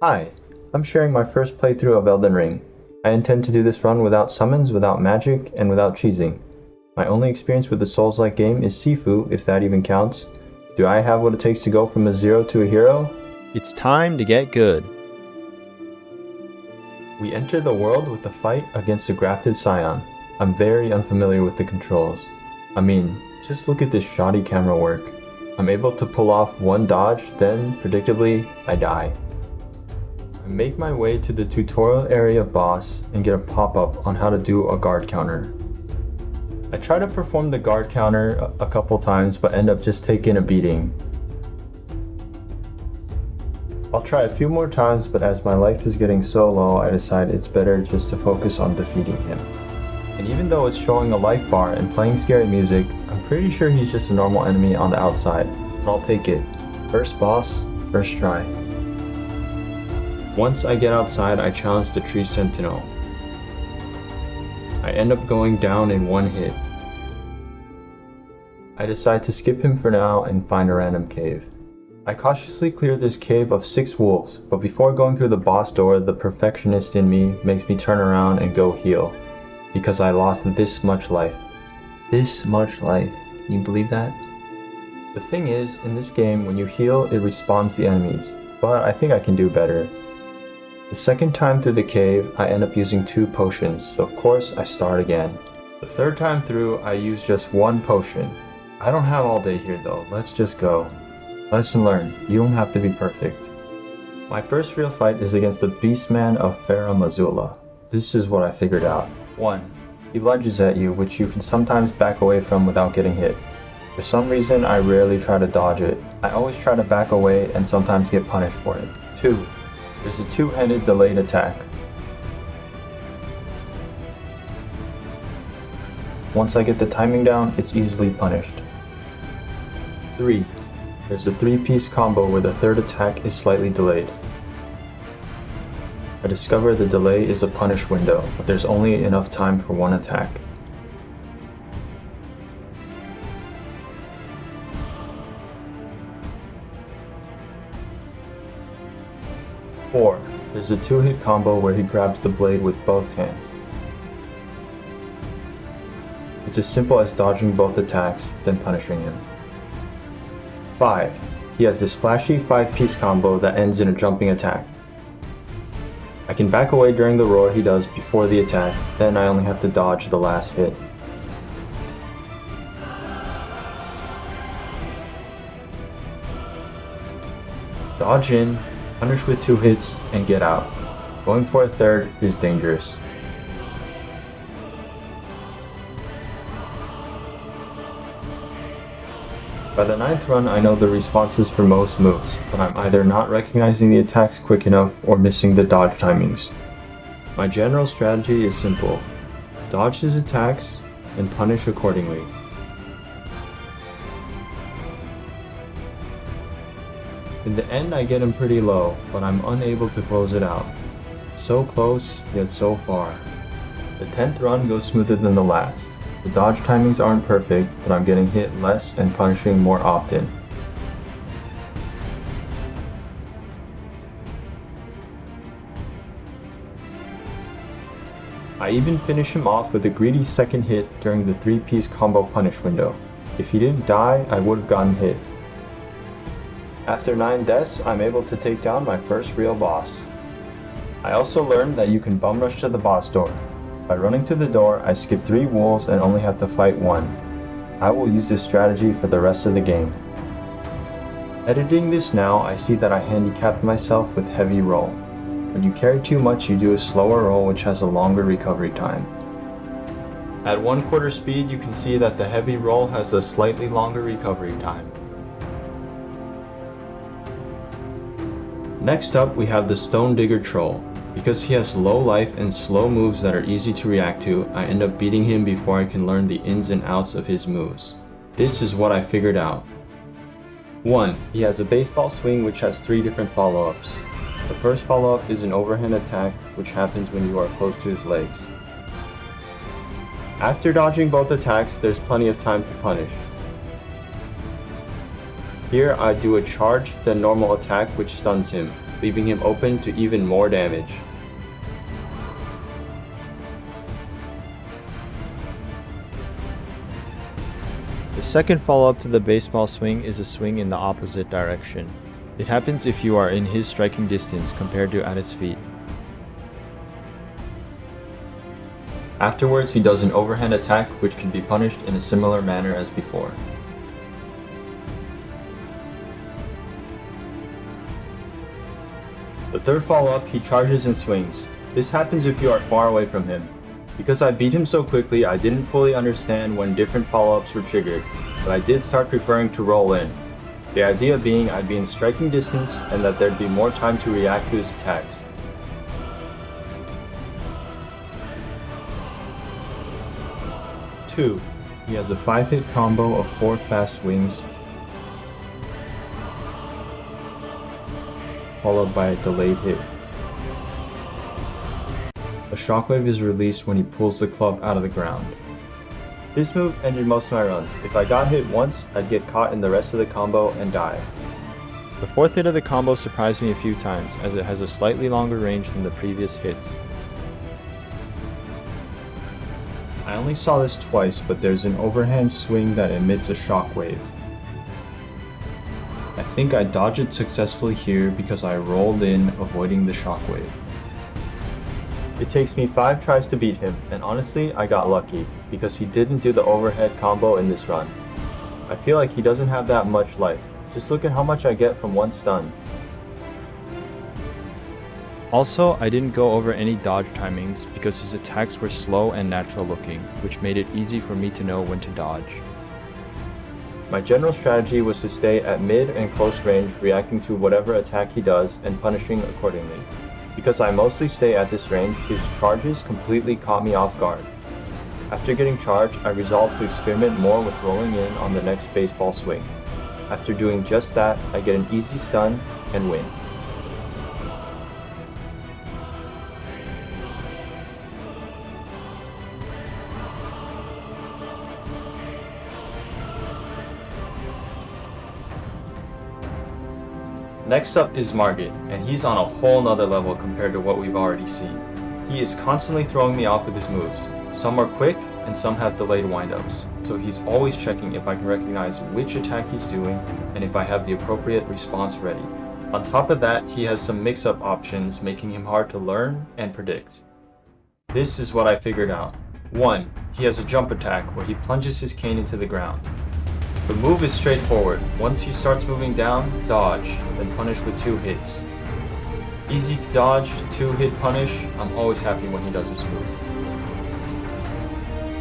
Hi, I'm sharing my first playthrough of Elden Ring. I intend to do this run without summons, without magic, and without cheesing. My only experience with the Souls-like game is Sifu, if that even counts. Do I have what it takes to go from a zero to a hero? It's time to get good. We enter the world with a fight against a grafted scion. I'm very unfamiliar with the controls. I mean, just look at this shoddy camera work. I'm able to pull off one dodge, then, predictably, I die. I make my way to the tutorial area boss and get a pop-up on how to do a guard counter. I try to perform the guard counter a couple times but end up just taking a beating. I'll try a few more times, but as my life is getting so low, I decide it's better just to focus on defeating him. And even though it's showing a life bar and playing scary music, I'm pretty sure he's just a normal enemy on the outside, but I'll take it. First boss, first try. Once I get outside, I challenge the tree sentinel. I end up going down in one hit. I decide to skip him for now and find a random cave. I cautiously clear this cave of 6 wolves, but before going through the boss door, the perfectionist in me makes me turn around and go heal, because I lost this much life. This much life. Can you believe that? The thing is, in this game, when you heal, it respawns the enemies, but I think I can do better. The second time through the cave, I end up using 2 potions, so of course I start again. The third time through, I use just 1 potion. I don't have all day here though, let's just go. Lesson learned, you don't have to be perfect. My first real fight is against the Beastman of Farum, Azula. This is what I figured out. 1. He lunges at you, which you can sometimes back away from without getting hit. For some reason, I rarely try to dodge it. I always try to back away and sometimes get punished for it. 2. There's a 2-handed delayed attack. Once I get the timing down, it's easily punished. 3. There's a 3-piece combo where the third attack is slightly delayed. I discover the delay is a punish window, but there's only enough time for 1 attack. Four. There's a 2-hit combo where he grabs the blade with both hands. It's as simple as dodging both attacks, then punishing him. 5. He has this flashy 5-piece combo that ends in a jumping attack. I can back away during the roar he does before the attack, then I only have to dodge the last hit. Dodge in, punish with 2 hits, and get out. Going for a third is dangerous. By the 9th run, I know the responses for most moves, but I'm either not recognizing the attacks quick enough or missing the dodge timings. My general strategy is simple: dodge his attacks and punish accordingly. In the end, I get him pretty low, but I'm unable to close it out. So close, yet so far. The 10th run goes smoother than the last. The dodge timings aren't perfect, but I'm getting hit less and punishing more often. I even finish him off with a greedy second hit during the 3-piece combo punish window. If he didn't die, I would have gotten hit. After 9 deaths, I'm able to take down my first real boss. I also learned that you can bum rush to the boss door. By running to the door, I skip 3 wolves and only have to fight 1. I will use this strategy for the rest of the game. Editing this now, I see that I handicapped myself with heavy roll. When you carry too much, you do a slower roll which has a longer recovery time. At 1/4 speed, you can see that the heavy roll has a slightly longer recovery time. Next up, we have the Stonedigger Troll. Because he has low life and slow moves that are easy to react to, I end up beating him before I can learn the ins and outs of his moves. This is what I figured out. 1. He has a baseball swing which has 3 different follow-ups. The first follow-up is an overhand attack, which happens when you are close to his legs. After dodging both attacks, there's plenty of time to punish. Here I do a charge, then normal attack which stuns him. leaving him open to even more damage. The second follow-up to the baseball swing is a swing in the opposite direction. It happens if you are in his striking distance compared to at his feet. Afterwards, he does an overhand attack which can be punished in a similar manner as before. The third follow-up, he charges and swings. This happens if you are far away from him. Because I beat him so quickly, I didn't fully understand when different follow-ups were triggered, but I did start preferring to roll in. The idea being I'd be in striking distance and that there'd be more time to react to his attacks. Two, he has a 5-hit combo of 4 fast swings, followed by a delayed hit. A shockwave is released when he pulls the club out of the ground. This move ended most of my runs. If I got hit once, I'd get caught in the rest of the combo and die. The fourth hit of the combo surprised me a few times, as it has a slightly longer range than the previous hits. I only saw this twice, but there's an overhand swing that emits a shockwave. I think I dodged it successfully here because I rolled in, avoiding the shockwave. It takes me 5 tries to beat him, and honestly, I got lucky, because he didn't do the overhead combo in this run. I feel like he doesn't have that much life. Just look at how much I get from one stun. Also, I didn't go over any dodge timings because his attacks were slow and natural looking, which made it easy for me to know when to dodge. My general strategy was to stay at mid and close range, reacting to whatever attack he does and punishing accordingly. Because I mostly stay at this range, his charges completely caught me off guard. After getting charged, I resolved to experiment more with rolling in on the next baseball swing. After doing just that, I get an easy stun and win. Next up is Margit, and he's on a whole nother level compared to what we've already seen. He is constantly throwing me off with his moves. Some are quick, and some have delayed windups, so he's always checking if I can recognize which attack he's doing, and if I have the appropriate response ready. On top of that, he has some mix-up options, making him hard to learn and predict. This is what I figured out. 1. He has a jump attack where he plunges his cane into the ground. The move is straightforward. Once he starts moving down, dodge, then punish with 2 hits. Easy to dodge, 2-hit punish. I'm always happy when he does this move.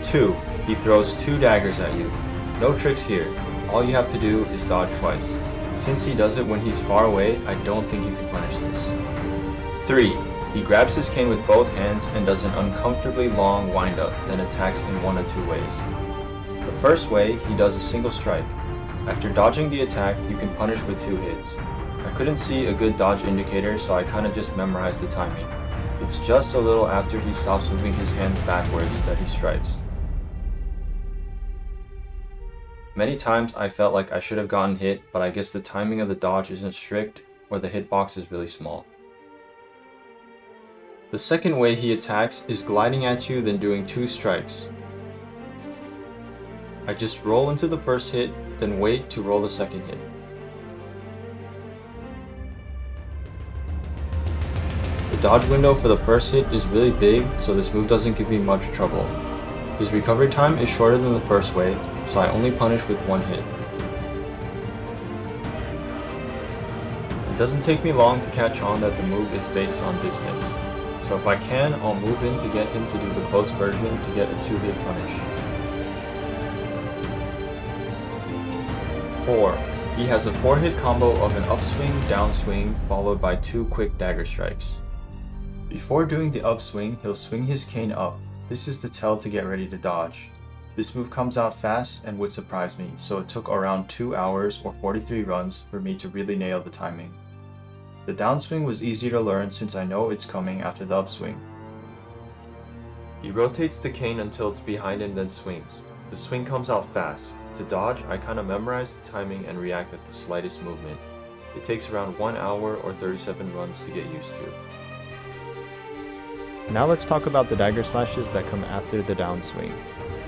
2. He throws 2 daggers at you. No tricks here. All you have to do is dodge twice. Since he does it when he's far away, I don't think you can punish this. 3. He grabs his cane with both hands and does an uncomfortably long windup, then attacks in one of 2 ways. The first way, he does a single strike. After dodging the attack, you can punish with 2 hits. I couldn't see a good dodge indicator, so I kinda just memorized the timing. It's just a little after he stops moving his hands backwards that he strikes. Many times I felt like I should have gotten hit, but I guess the timing of the dodge isn't strict, or the hitbox is really small. The second way he attacks is gliding at you, then doing 2 strikes. I just roll into the first hit, then wait to roll the second hit. The dodge window for the first hit is really big, so this move doesn't give me much trouble. His recovery time is shorter than the first way, so I only punish with 1 hit. It doesn't take me long to catch on that the move is based on distance, so if I can, I'll move in to get him to do the close version to get a 2-hit punish. 4. He has a 4-hit combo of an upswing, downswing, followed by 2 quick dagger strikes. Before doing the upswing, he'll swing his cane up. This is the tell to get ready to dodge. This move comes out fast and would surprise me, so it took around 2 hours or 43 runs for me to really nail the timing. The downswing was easy to learn since I know it's coming after the upswing. He rotates the cane until it's behind him, then swings. The swing comes out fast. To dodge, I kinda memorize the timing and react at the slightest movement. It takes around 1 hour or 37 runs to get used to. Now let's talk about the dagger slashes that come after the downswing.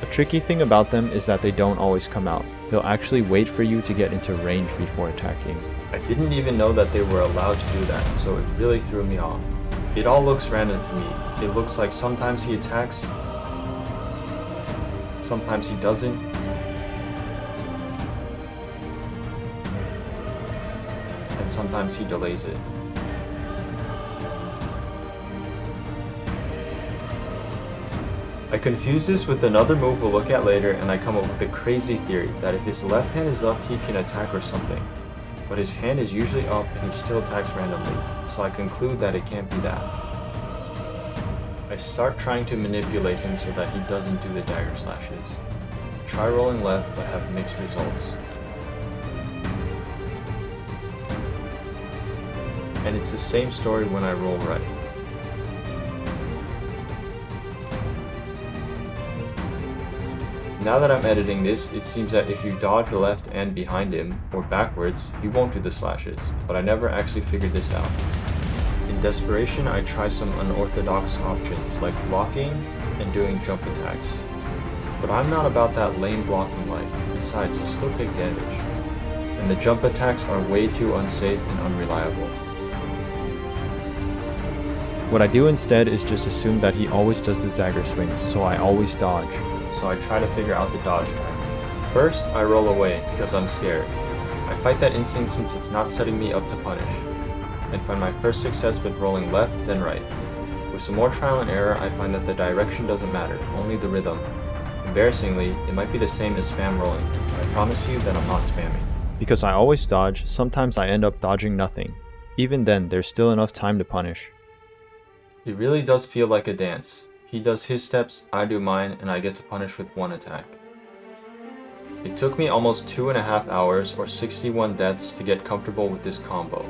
A tricky thing about them is that they don't always come out. They'll actually wait for you to get into range before attacking. I didn't even know that they were allowed to do that, so it really threw me off. It all looks random to me. It looks like sometimes he attacks, sometimes he doesn't. And sometimes he delays it. I confuse this with another move we'll look at later, and I come up with the crazy theory that if his left hand is up, he can attack or something. But his hand is usually up and he still attacks randomly, so I conclude that it can't be that. I start trying to manipulate him so that he doesn't do the dagger slashes. Try rolling left but have mixed results. And it's the same story when I roll right. Now that I'm editing this, it seems that if you dodge left and behind him, or backwards, he won't do the slashes, but I never actually figured this out. In desperation, I try some unorthodox options, like blocking and doing jump attacks. But I'm not about that lame blocking life, besides you still take damage. And the jump attacks are way too unsafe and unreliable. What I do instead is just assume that he always does the dagger swings, so I always dodge. So I try to figure out the dodge time. First, I roll away because I'm scared. I fight that instinct since it's not setting me up to punish, and find my first success with rolling left, then right. With some more trial and error, I find that the direction doesn't matter, only the rhythm. Embarrassingly, it might be the same as spam rolling, but I promise you that I'm not spamming. Because I always dodge, sometimes I end up dodging nothing. Even then, there's still enough time to punish. It really does feel like a dance. He does his steps, I do mine, and I get to punish with one attack. It took me almost 2.5 hours or 61 deaths to get comfortable with this combo.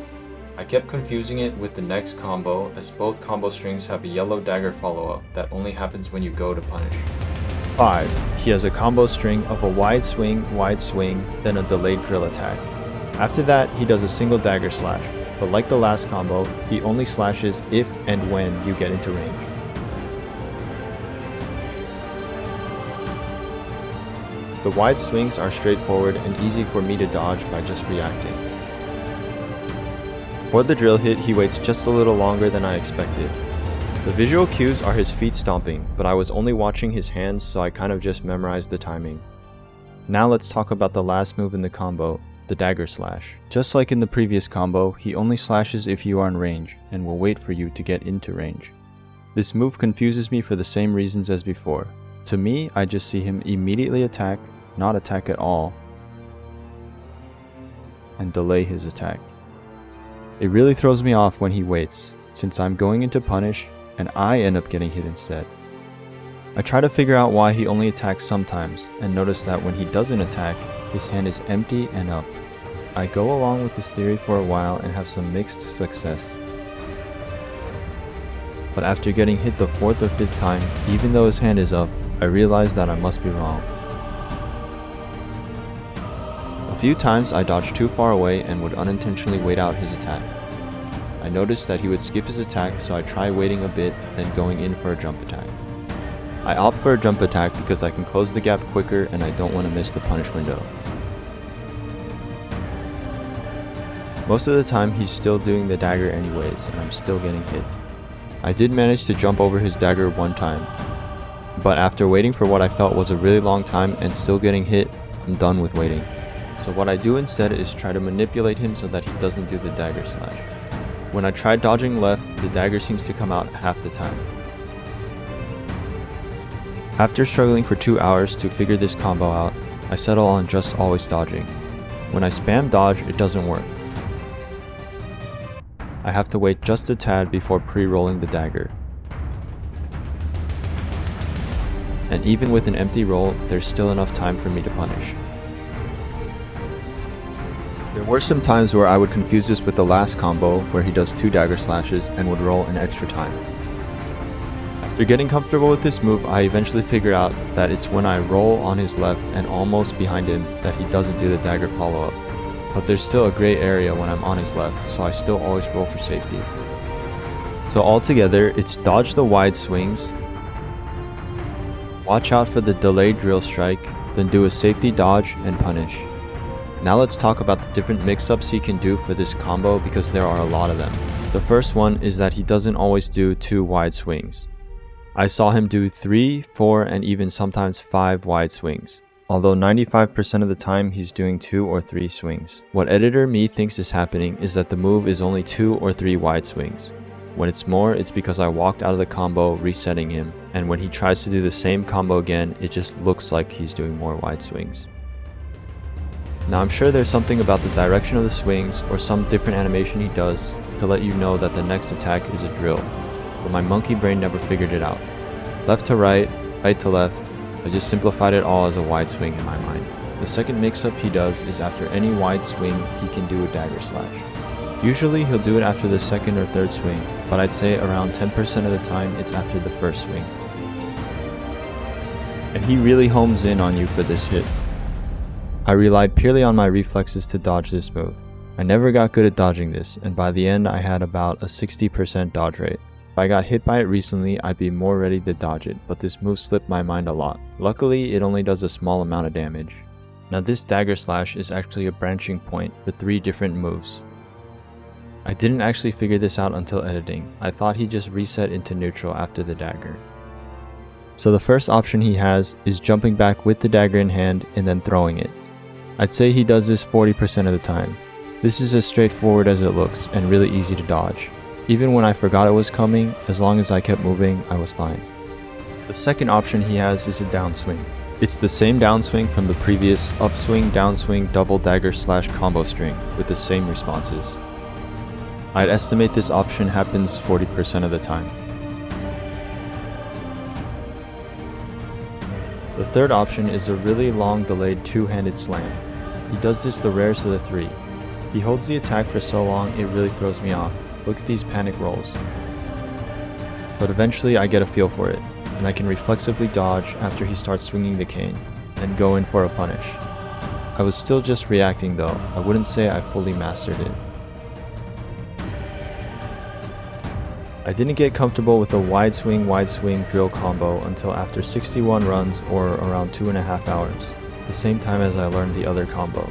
I kept confusing it with the next combo, as both combo strings have a yellow dagger follow-up that only happens when you go to punish. 5. He has a combo string of a wide swing, then a delayed drill attack. After that, he does a single dagger slash, but like the last combo, he only slashes if and when you get into range. The wide swings are straightforward and easy for me to dodge by just reacting. For the drill hit, he waits just a little longer than I expected. The visual cues are his feet stomping, but I was only watching his hands, so I kind of just memorized the timing. Now let's talk about the last move in the combo, the dagger slash. Just like in the previous combo, he only slashes if you are in range, and will wait for you to get into range. This move confuses me for the same reasons as before. To me, I just see him immediately attack, not attack at all, and delay his attack. It really throws me off when he waits, since I'm going into punish, and I end up getting hit instead. I try to figure out why he only attacks sometimes, and notice that when he doesn't attack, his hand is empty and up. I go along with this theory for a while and have some mixed success. But after getting hit the 4th or 5th time, even though his hand is up, I realize that I must be wrong. A few times I dodged too far away and would unintentionally wait out his attack. I noticed that he would skip his attack, so I try waiting a bit, then going in for a jump attack. I opt for a jump attack because I can close the gap quicker and I don't want to miss the punish window. Most of the time he's still doing the dagger anyways, and I'm still getting hit. I did manage to jump over his dagger one time, but after waiting for what I felt was a really long time and still getting hit, I'm done with waiting. So what I do instead is try to manipulate him so that he doesn't do the dagger slash. When I try dodging left, the dagger seems to come out half the time. After struggling for 2 hours to figure this combo out, I settle on just always dodging. When I spam dodge, it doesn't work. I have to wait just a tad before pre-rolling the dagger. And even with an empty roll, there's still enough time for me to punish. There were some times where I would confuse this with the last combo, where he does 2 dagger slashes and would roll an extra time. After getting comfortable with this move, I eventually figure out that it's when I roll on his left and almost behind him that he doesn't do the dagger follow-up. but there's still a gray area when I'm on his left, so I still always roll for safety. So altogether, it's dodge the wide swings, watch out for the delayed drill strike, then do a safety dodge and punish. Now let's talk about the different mix-ups he can do for this combo because there are a lot of them. The first one is that he doesn't always do 2 wide swings. I saw him do 3, 4, and even sometimes 5 wide swings. Although 95% of the time he's doing 2 or 3 swings. What editor me thinks is happening is that the move is only 2 or 3 wide swings. When it's more, it's because I walked out of the combo resetting him, and when he tries to do the same combo again, it just looks like he's doing more wide swings. Now I'm sure there's something about the direction of the swings or some different animation he does to let you know that the next attack is a drill, but my monkey brain never figured it out. Left to right, right to left, I just simplified it all as a wide swing in my mind. The second mix-up he does is after any wide swing, he can do a dagger slash. Usually he'll do it after the second or third swing, but I'd say around 10% of the time it's after the first swing. And he really homes in on you for this hit. I relied purely on my reflexes to dodge this move. I never got good at dodging this, and by the end I had about a 60% dodge rate. If I got hit by it recently, I'd be more ready to dodge it, but this move slipped my mind a lot. Luckily, it only does a small amount of damage. Now this dagger slash is actually a branching point for 3 different moves. I didn't actually figure this out until editing. I thought he just reset into neutral after the dagger. So the first option he has is jumping back with the dagger in hand and then throwing it. I'd say he does this 40% of the time. This is as straightforward as it looks and really easy to dodge. Even when I forgot it was coming, as long as I kept moving, I was fine. The second option he has is a downswing. It's the same downswing from the previous upswing, downswing, double dagger slash combo string with the same responses. I'd estimate this option happens 40% of the time. The third option is a really long delayed two-handed slam. He does this the rarest of the 3. He holds the attack for so long it really throws me off. Look at these panic rolls. But eventually I get a feel for it, and I can reflexively dodge after he starts swinging the cane, and go in for a punish. I was still just reacting though, I wouldn't say I fully mastered it. I didn't get comfortable with the wide swing drill combo until after 61 runs or around 2.5 hours, the same time as I learned the other combo.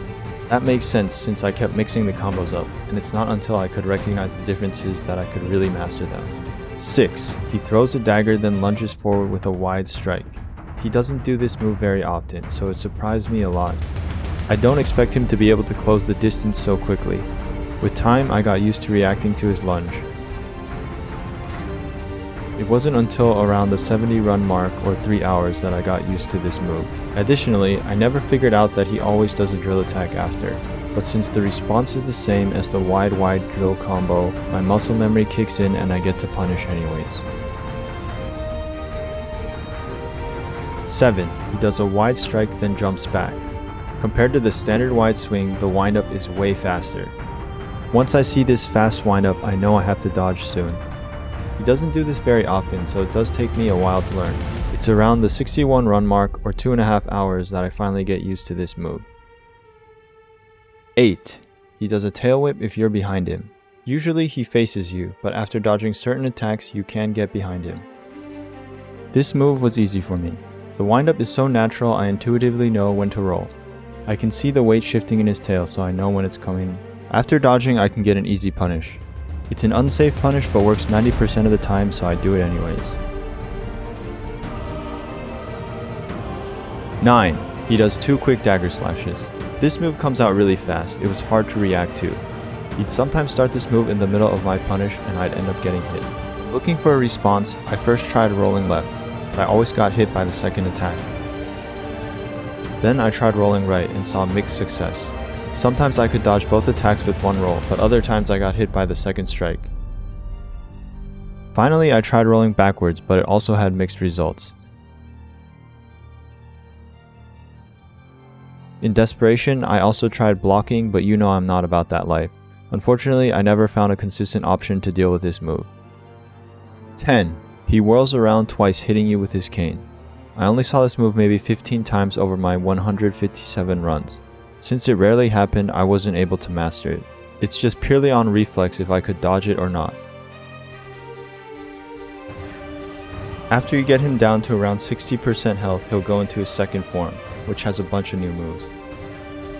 That makes sense since I kept mixing the combos up, and it's not until I could recognize the differences that I could really master them. 6. He throws a dagger then lunges forward with a wide strike. He doesn't do this move very often, so it surprised me a lot. I don't expect him to be able to close the distance so quickly. With time, I got used to reacting to his lunge. It wasn't until around the 70 run mark or 3 hours that I got used to this move. Additionally, I never figured out that he always does a drill attack after, but since the response is the same as the wide drill combo, my muscle memory kicks in and I get to punish anyways. 7. He does a wide strike then jumps back. Compared to the standard wide swing, the windup is way faster. Once I see this fast windup, I know I have to dodge soon. He doesn't do this very often, so it does take me a while to learn. It's around the 61 run mark or 2.5 hours that I finally get used to this move. 8. He does a tail whip if you're behind him. Usually he faces you, but after dodging certain attacks you can get behind him. This move was easy for me. The windup is so natural I intuitively know when to roll. I can see the weight shifting in his tail, so I know when it's coming. After dodging I can get an easy punish. It's an unsafe punish but works 90% of the time, so I do it anyways. 9. He does 2 quick dagger slashes. This move comes out really fast, it was hard to react to. He'd sometimes start this move in the middle of my punish and I'd end up getting hit. Looking for a response, I first tried rolling left, but I always got hit by the second attack. Then I tried rolling right and saw mixed success. Sometimes I could dodge both attacks with one roll, but other times I got hit by the second strike. Finally, I tried rolling backwards, but it also had mixed results. In desperation, I also tried blocking, but you know I'm not about that life. Unfortunately, I never found a consistent option to deal with this move. 10. He whirls around twice, hitting you with his cane. I only saw this move maybe 15 times over my 157 runs. Since it rarely happened, I wasn't able to master it. It's just purely on reflex if I could dodge it or not. After you get him down to around 60% health, he'll go into his second form, which has a bunch of new moves.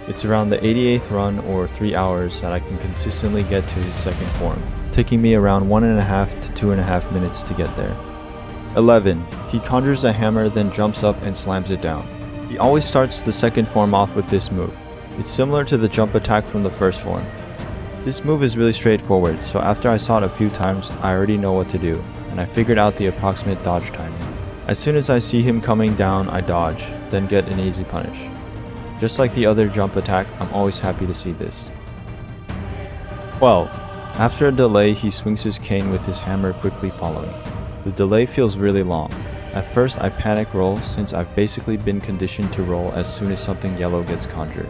It's around the 88th run or 3 hours that I can consistently get to his second form, taking me around 1.5 to 2.5 minutes to get there. 11. He conjures a hammer, then jumps up and slams it down. He always starts the second form off with this move. It's similar to the jump attack from the first form. This move is really straightforward, so after I saw it a few times, I already know what to do, and I figured out the approximate dodge timing. As soon as I see him coming down, I dodge, then get an easy punish. Just like the other jump attack, I'm always happy to see this. 12. After a delay, he swings his cane with his hammer quickly following. The delay feels really long. At first I panic roll since I've basically been conditioned to roll as soon as something yellow gets conjured.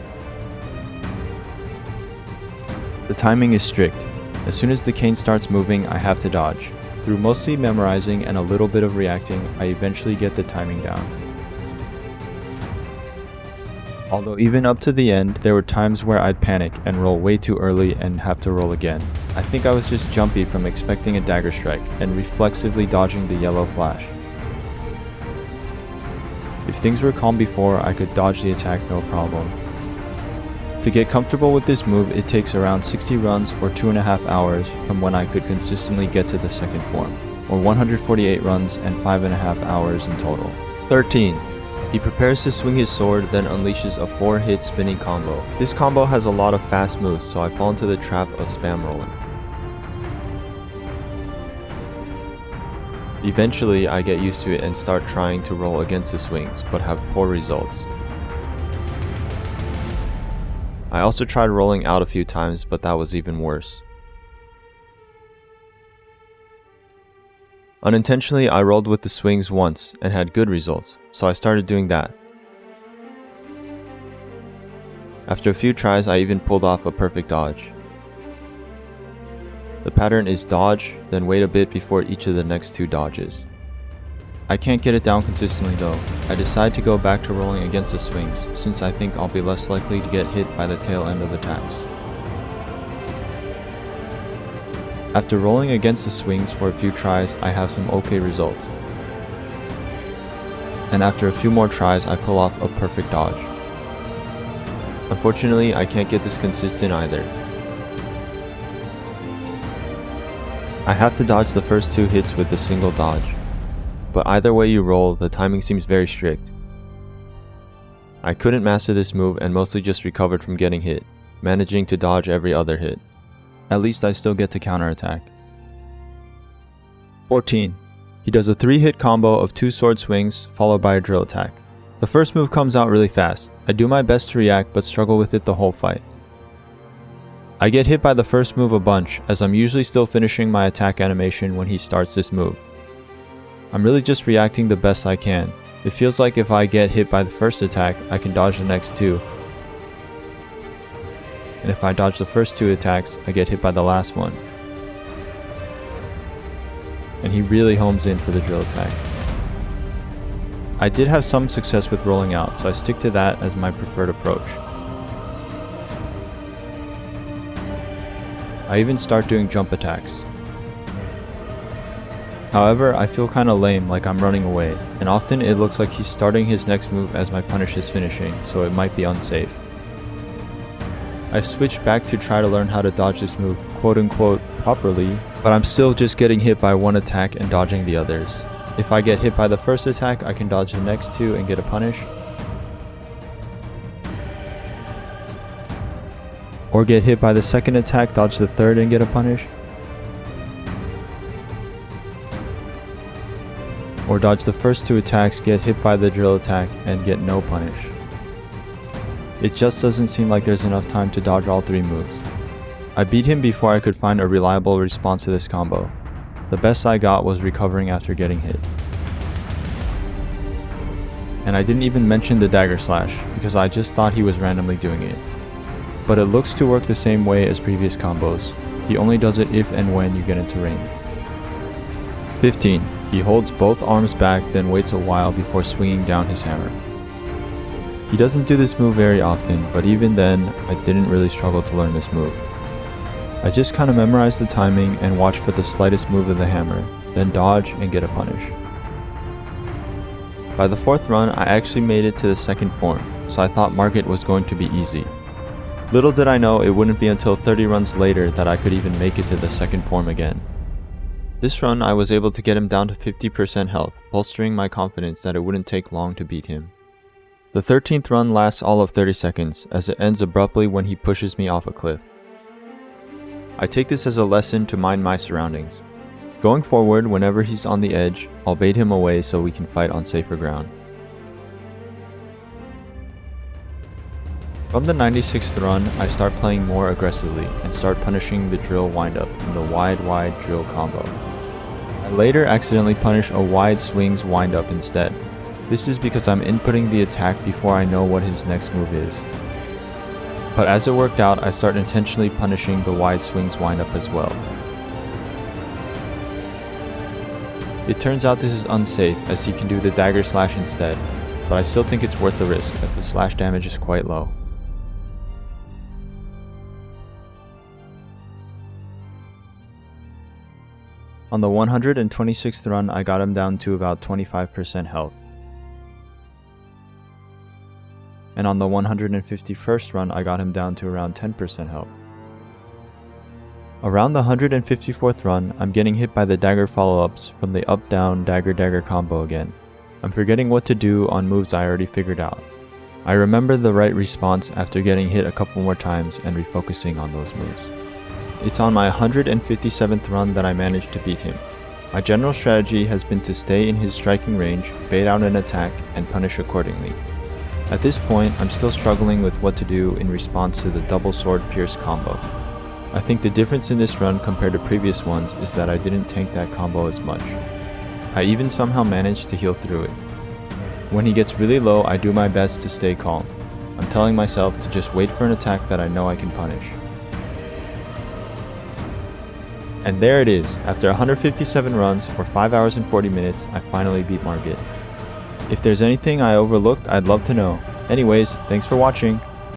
The timing is strict. As soon as the cane starts moving, I have to dodge. Through mostly memorizing and a little bit of reacting, I eventually get the timing down. Although even up to the end, there were times where I'd panic and roll way too early and have to roll again. I think I was just jumpy from expecting a dagger strike and reflexively dodging the yellow flash. If things were calm before, I could dodge the attack no problem. To get comfortable with this move, it takes around 60 runs or 2.5 hours from when I could consistently get to the second form, or 148 runs and 5.5 hours in total. 13. He prepares to swing his sword, then unleashes a 4-hit spinning combo. This combo has a lot of fast moves, so I fall into the trap of spam rolling. Eventually, I get used to it and start trying to roll against the swings, but have poor results. I also tried rolling out a few times, but that was even worse. Unintentionally, I rolled with the swings once and had good results, so I started doing that. After a few tries, I even pulled off a perfect dodge. The pattern is dodge, then wait a bit before each of the next 2 dodges. I can't get it down consistently though. I decide to go back to rolling against the swings, since I think I'll be less likely to get hit by the tail end of attacks. After rolling against the swings for a few tries, I have some okay results. And after a few more tries, I pull off a perfect dodge. Unfortunately, I can't get this consistent either. I have to dodge the first 2 hits with a single dodge. But either way you roll, the timing seems very strict. I couldn't master this move and mostly just recovered from getting hit, managing to dodge every other hit. At least I still get to counterattack. 14. He does a 3-hit combo of 2 sword swings followed by a drill attack. The first move comes out really fast. I do my best to react but struggle with it the whole fight. I get hit by the first move a bunch as I'm usually still finishing my attack animation when he starts this move. I'm really just reacting the best I can. It feels like if I get hit by the first attack, I can dodge the next 2. And if I dodge the first 2 attacks, I get hit by the last one. And he really homes in for the drill attack. I did have some success with rolling out, so I stick to that as my preferred approach. I even start doing jump attacks. However, I feel kinda lame, like I'm running away, and often it looks like he's starting his next move as my punish is finishing, so it might be unsafe. I switch back to try to learn how to dodge this move quote-unquote properly, but I'm still just getting hit by one attack and dodging the others. If I get hit by the first attack, I can dodge the next 2 and get a punish, or get hit by the second attack, dodge the third and get a punish, or dodge the first 2 attacks, get hit by the drill attack, and get no punish. It just doesn't seem like there's enough time to dodge all 3 moves. I beat him before I could find a reliable response to this combo. The best I got was recovering after getting hit. And I didn't even mention the dagger slash, because I just thought he was randomly doing it. But it looks to work the same way as previous combos. He only does it if and when you get into range. 15. He holds both arms back, then waits a while before swinging down his hammer. He doesn't do this move very often, but even then, I didn't really struggle to learn this move. I just kinda memorized the timing and watched for the slightest move of the hammer, then dodge and get a punish. By the 4th run, I actually made it to the 2nd form, so I thought Margit was going to be easy. Little did I know it wouldn't be until 30 runs later that I could even make it to the 2nd form again. This run I was able to get him down to 50% health, bolstering my confidence that it wouldn't take long to beat him. The 13th run lasts all of 30 seconds, as it ends abruptly when he pushes me off a cliff. I take this as a lesson to mind my surroundings. Going forward, whenever he's on the edge, I'll bait him away so we can fight on safer ground. From the 96th run, I start playing more aggressively and start punishing the drill windup in the wide drill combo. I later accidentally punish a wide swings windup instead. This is because I'm inputting the attack before I know what his next move is. But as it worked out, I start intentionally punishing the wide swings windup as well. It turns out this is unsafe as he can do the dagger slash instead, but I still think it's worth the risk as the slash damage is quite low. On the 126th run, I got him down to about 25% health. And on the 151st run, I got him down to around 10% health. Around the 154th run, I'm getting hit by the dagger follow-ups from the up-down dagger combo again. I'm forgetting what to do on moves I already figured out. I remember the right response after getting hit a couple more times and refocusing on those moves. It's on my 157th run that I managed to beat him. My general strategy has been to stay in his striking range, bait out an attack, and punish accordingly. At this point, I'm still struggling with what to do in response to the double sword pierce combo. I think the difference in this run compared to previous ones is that I didn't tank that combo as much. I even somehow managed to heal through it. When he gets really low, I do my best to stay calm. I'm telling myself to just wait for an attack that I know I can punish. And there it is, after 157 runs for 5 hours and 40 minutes, I finally beat Margit. If there's anything I overlooked, I'd love to know. Anyways, thanks for watching.